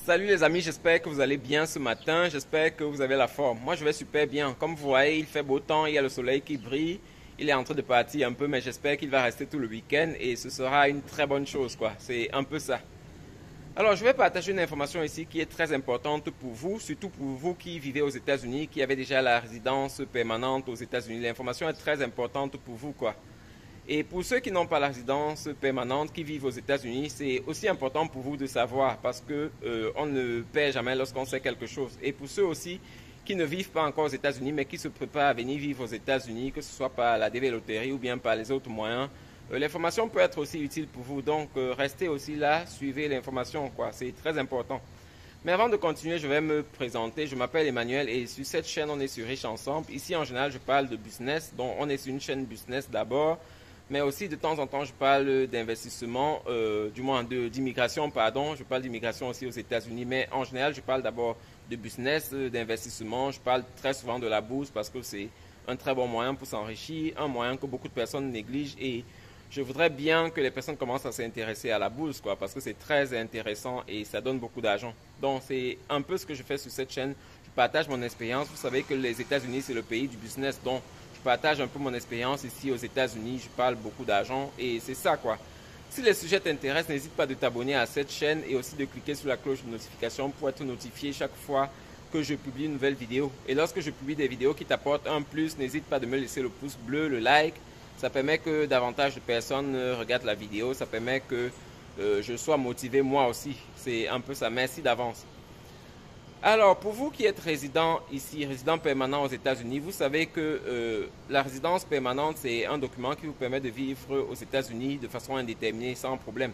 Salut les amis, j'espère que vous allez bien ce matin, j'espère que vous avez la forme. Moi je vais super bien, comme vous voyez il fait beau temps, il y a le soleil qui brille, il est en train de partir un peu mais j'espère qu'il va rester tout le week-end et ce sera une très bonne chose quoi, c'est un peu ça. Alors je vais partager une information ici qui est très importante pour vous, surtout pour vous qui vivez aux États-Unis, qui avez déjà la résidence permanente aux États-Unis. L'information est très importante pour vous quoi. Et pour ceux qui n'ont pas la résidence permanente, qui vivent aux États-Unis, c'est aussi important pour vous de savoir parce que on ne perd jamais lorsqu'on sait quelque chose. Et pour ceux aussi qui ne vivent pas encore aux États-Unis, mais qui se préparent à venir vivre aux États-Unis, que ce soit par la DV Loterie ou bien par les autres moyens, l'information peut être aussi utile pour vous. Donc restez aussi là, suivez l'information, quoi. C'est très important. Mais avant de continuer, je vais me présenter. Je m'appelle Emmanuel et sur cette chaîne, on est sur Riche Ensemble. Ici, en général, je parle de business. Donc, on est sur une chaîne business d'abord. Mais aussi, de temps en temps, je parle d'investissement, du moins d'immigration, pardon. Je parle d'immigration aussi aux États-Unis. Mais en général, je parle d'abord de business, d'investissement. Je parle très souvent de la bourse parce que c'est un très bon moyen pour s'enrichir, un moyen que beaucoup de personnes négligent. Et je voudrais bien que les personnes commencent à s'intéresser à la bourse, quoi, parce que c'est très intéressant et ça donne beaucoup d'argent. Donc, c'est un peu ce que je fais sur cette chaîne. Je partage mon expérience. Vous savez que les États-Unis, c'est le pays du business. Donc, je partage un peu mon expérience ici aux États-Unis. Je parle beaucoup d'argent et c'est ça, quoi. Si les sujets t'intéressent, n'hésite pas de t'abonner à cette chaîne et aussi de cliquer sur la cloche de notification pour être notifié chaque fois que je publie une nouvelle vidéo. Et lorsque je publie des vidéos qui t'apportent un plus, n'hésite pas de me laisser le pouce bleu, le like. Ça permet que davantage de personnes regardent la vidéo. Ça permet que je sois motivé moi aussi. C'est un peu ça. Merci d'avance. Alors, pour vous qui êtes résident ici, résident permanent aux États-Unis, vous savez que la résidence permanente, c'est un document qui vous permet de vivre aux États-Unis de façon indéterminée, sans problème.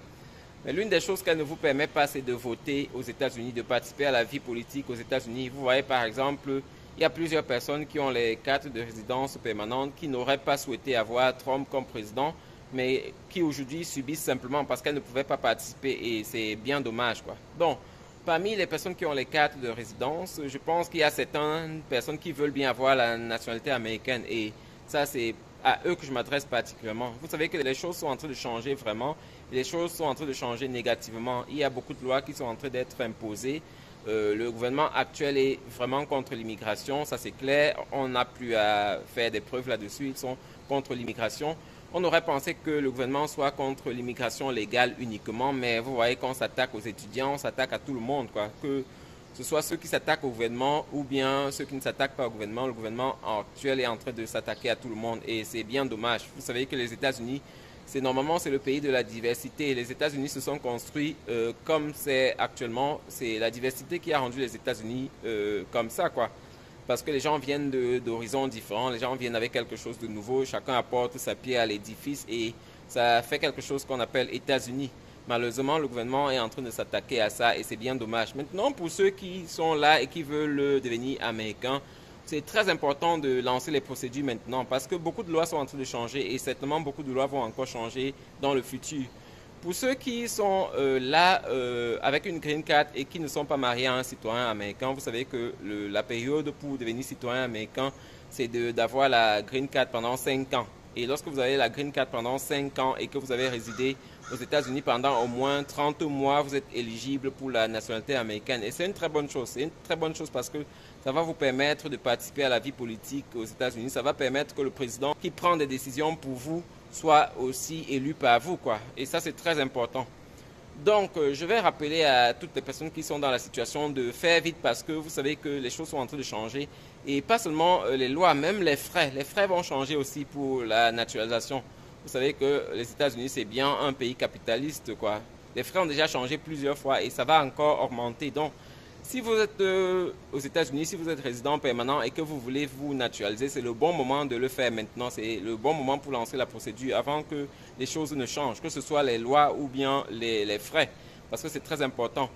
Mais l'une des choses qu'elle ne vous permet pas, c'est de voter aux États-Unis, de participer à la vie politique aux États-Unis. Vous voyez, par exemple, il y a plusieurs personnes qui ont les cartes de résidence permanente qui n'auraient pas souhaité avoir Trump comme président, mais qui aujourd'hui subissent simplement parce qu'elles ne pouvaient pas participer et c'est bien dommage, quoi. Donc, parmi les personnes qui ont les cartes de résidence, je pense qu'il y a certaines personnes qui veulent bien avoir la nationalité américaine et ça, c'est à eux que je m'adresse particulièrement. Vous savez que les choses sont en train de changer vraiment. Les choses sont en train de changer négativement. Il y a beaucoup de lois qui sont en train d'être imposées. Le gouvernement actuel est vraiment contre l'immigration, ça c'est clair. On n'a plus à faire des preuves là-dessus. Ils sont contre l'immigration. On aurait pensé que le gouvernement soit contre l'immigration légale uniquement, mais vous voyez qu'on s'attaque aux étudiants, on s'attaque à tout le monde, quoi. Que ce soit ceux qui s'attaquent au gouvernement ou bien ceux qui ne s'attaquent pas au gouvernement, le gouvernement actuel est en train de s'attaquer à tout le monde et c'est bien dommage. Vous savez que les États-Unis, normalement c'est le pays de la diversité. Les États-Unis se sont construits comme c'est actuellement. C'est la diversité qui a rendu les États-Unis comme ça, quoi. Parce que les gens viennent d'horizons différents, les gens viennent avec quelque chose de nouveau, chacun apporte sa pierre à l'édifice et ça fait quelque chose qu'on appelle États-Unis. Malheureusement, le gouvernement est en train de s'attaquer à ça et c'est bien dommage. Maintenant, pour ceux qui sont là et qui veulent devenir américains, c'est très important de lancer les procédures maintenant parce que beaucoup de lois sont en train de changer et certainement beaucoup de lois vont encore changer dans le futur. Pour ceux qui sont là avec une green card et qui ne sont pas mariés à un citoyen américain, vous savez que la période pour devenir citoyen américain, c'est d'avoir la green card pendant 5 ans. Et lorsque vous avez la green card pendant 5 ans et que vous avez résidé aux États-Unis pendant au moins 30 mois, vous êtes éligible pour la nationalité américaine. Et c'est une très bonne chose. C'est une très bonne chose parce que ça va vous permettre de participer à la vie politique aux États-Unis. Ça va permettre que le président qui prend des décisions pour vous soit aussi élu par vous, quoi. Et ça, c'est très important. Donc, je vais rappeler à toutes les personnes qui sont dans la situation de faire vite parce que vous savez que les choses sont en train de changer. Et pas seulement les lois, même les frais. Les frais vont changer aussi pour la naturalisation. Vous savez que les États-Unis, c'est bien un pays capitaliste, quoi. Les frais ont déjà changé plusieurs fois et ça va encore augmenter. Donc, si vous êtes aux États-Unis, si vous êtes résident permanent et que vous voulez vous naturaliser, c'est le bon moment de le faire maintenant. C'est le bon moment pour lancer la procédure avant que les choses ne changent, que ce soit les lois ou bien les frais, parce que c'est très important.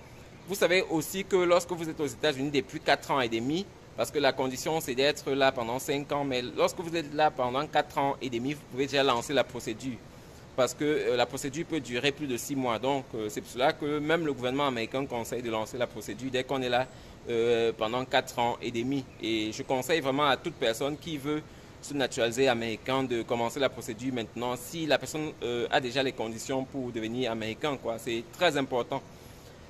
Vous savez aussi que lorsque vous êtes aux États-Unis depuis 4 ans et demi, parce que la condition c'est d'être là pendant 5 ans, mais lorsque vous êtes là pendant 4 ans et demi, vous pouvez déjà lancer la procédure. Parce que la procédure peut durer plus de 6 mois. Donc, c'est pour cela que même le gouvernement américain conseille de lancer la procédure dès qu'on est là pendant 4 ans et demi. Et je conseille vraiment à toute personne qui veut se naturaliser américain de commencer la procédure maintenant si la personne a déjà les conditions pour devenir américain, quoi. C'est très important.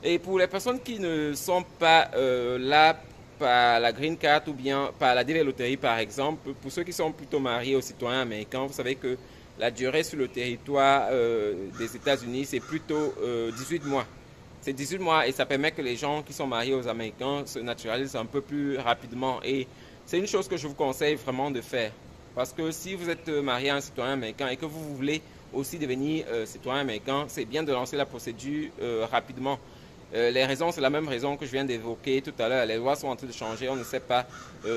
Et pour les personnes qui ne sont pas là par la green card ou bien par la DV loterie par exemple, pour ceux qui sont plutôt mariés aux citoyens américains, vous savez que la durée sur le territoire des États-Unis, c'est plutôt 18 mois. C'est 18 mois et ça permet que les gens qui sont mariés aux Américains se naturalisent un peu plus rapidement. Et c'est une chose que je vous conseille vraiment de faire. Parce que si vous êtes marié à un citoyen américain et que vous voulez aussi devenir citoyen américain, c'est bien de lancer la procédure rapidement. Les raisons, c'est la même raison que je viens d'évoquer tout à l'heure. Les lois sont en train de changer. On ne sait pas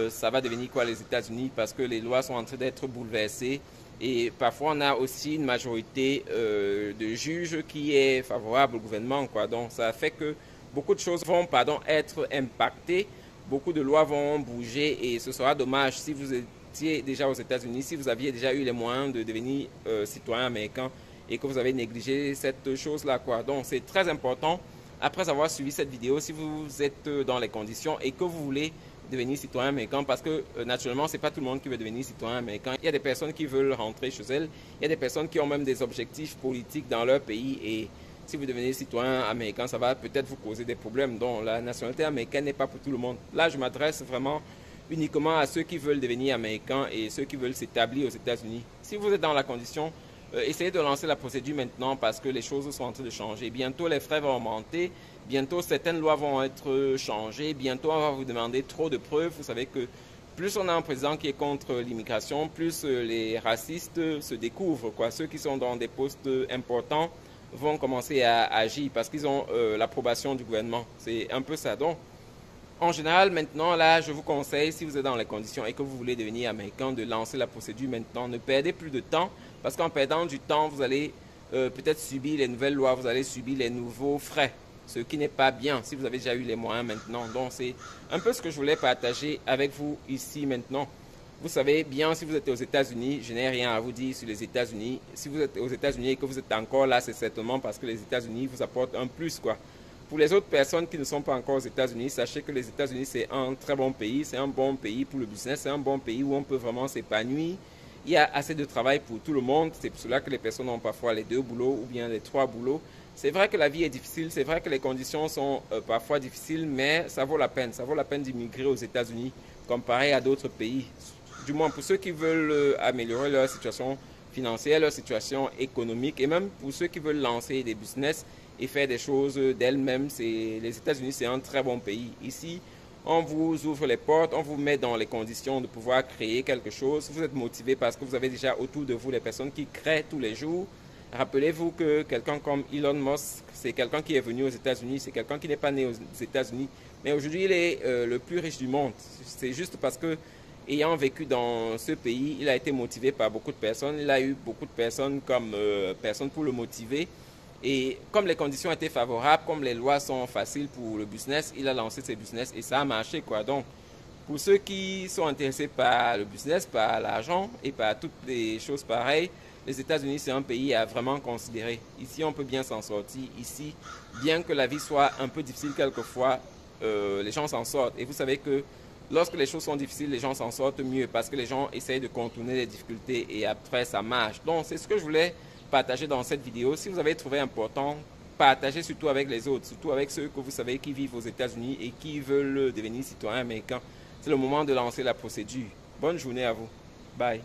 ça va devenir quoi les États-Unis parce que les lois sont en train d'être bouleversées. Et parfois, on a aussi une majorité de juges qui est favorable au gouvernement, quoi. Donc, ça fait que beaucoup de choses vont, être impactées. Beaucoup de lois vont bouger et ce sera dommage si vous étiez déjà aux États-Unis, si vous aviez déjà eu les moyens de devenir citoyen américain et que vous avez négligé cette chose-là, quoi. Donc, c'est très important. Après avoir suivi cette vidéo, si vous êtes dans les conditions et que vous voulez devenir citoyen américain, parce que naturellement, c'est pas tout le monde qui veut devenir citoyen américain. Il y a des personnes qui veulent rentrer chez elles, il y a des personnes qui ont même des objectifs politiques dans leur pays et si vous devenez citoyen américain, ça va peut-être vous causer des problèmes. Donc la nationalité américaine n'est pas pour tout le monde. Là, je m'adresse vraiment uniquement à ceux qui veulent devenir américains et ceux qui veulent s'établir aux États-Unis. Si vous êtes dans la condition, essayez de lancer la procédure maintenant parce que les choses sont en train de changer. Bientôt, les frais vont augmenter. Bientôt, certaines lois vont être changées. Bientôt, on va vous demander trop de preuves. Vous savez que plus on a un président qui est contre l'immigration, plus les racistes se découvrent, quoi. Ceux qui sont dans des postes importants vont commencer à agir parce qu'ils ont l'approbation du gouvernement. C'est un peu ça. Donc, en général, maintenant, là, je vous conseille, si vous êtes dans les conditions et que vous voulez devenir américain, de lancer la procédure maintenant. Ne perdez plus de temps, parce qu'en perdant du temps, vous allez peut-être subir les nouvelles lois, vous allez subir les nouveaux frais, ce qui n'est pas bien si vous avez déjà eu les moyens maintenant. Donc, c'est un peu ce que je voulais partager avec vous ici maintenant. Vous savez bien, si vous êtes aux États-Unis, je n'ai rien à vous dire sur les États-Unis. Si vous êtes aux États-Unis et que vous êtes encore là, c'est certainement parce que les États-Unis vous apportent un plus, quoi. Pour les autres personnes qui ne sont pas encore aux États-Unis, sachez que les États-Unis, c'est un très bon pays. C'est un bon pays pour le business. C'est un bon pays où on peut vraiment s'épanouir. Il y a assez de travail pour tout le monde. C'est pour cela que les personnes ont parfois les 2 boulots ou bien les 3 boulots. C'est vrai que la vie est difficile. C'est vrai que les conditions sont parfois difficiles, mais ça vaut la peine. Ça vaut la peine d'immigrer aux États-Unis comparé à d'autres pays. Du moins pour ceux qui veulent améliorer leur situation financière, leur situation économique et même pour ceux qui veulent lancer des business et faire des choses d'elles-mêmes. Les États-Unis, c'est un très bon pays. Ici, on vous ouvre les portes, on vous met dans les conditions de pouvoir créer quelque chose. Vous êtes motivé parce que vous avez déjà autour de vous les personnes qui créent tous les jours. Rappelez-vous que quelqu'un comme Elon Musk, c'est quelqu'un qui est venu aux États-Unis, c'est quelqu'un qui n'est pas né aux États-Unis, mais aujourd'hui, il est le plus riche du monde. C'est juste parce que, ayant vécu dans ce pays, il a été motivé par beaucoup de personnes. Il a eu beaucoup de personnes comme personnes pour le motiver. Et comme les conditions étaient favorables, comme les lois sont faciles pour le business, il a lancé ses business et ça a marché, quoi. Donc, pour ceux qui sont intéressés par le business, par l'argent et par toutes les choses pareilles, les États-Unis, c'est un pays à vraiment considérer. Ici, on peut bien s'en sortir. Ici, bien que la vie soit un peu difficile quelquefois, les gens s'en sortent. Et vous savez que lorsque les choses sont difficiles, les gens s'en sortent mieux parce que les gens essayent de contourner les difficultés et après, ça marche. Donc, c'est ce que je voulais partager dans cette vidéo. Si vous avez trouvé important, partagez surtout avec les autres, surtout avec ceux que vous savez qui vivent aux États-Unis et qui veulent devenir citoyens américains. C'est le moment de lancer la procédure. Bonne journée à vous. Bye.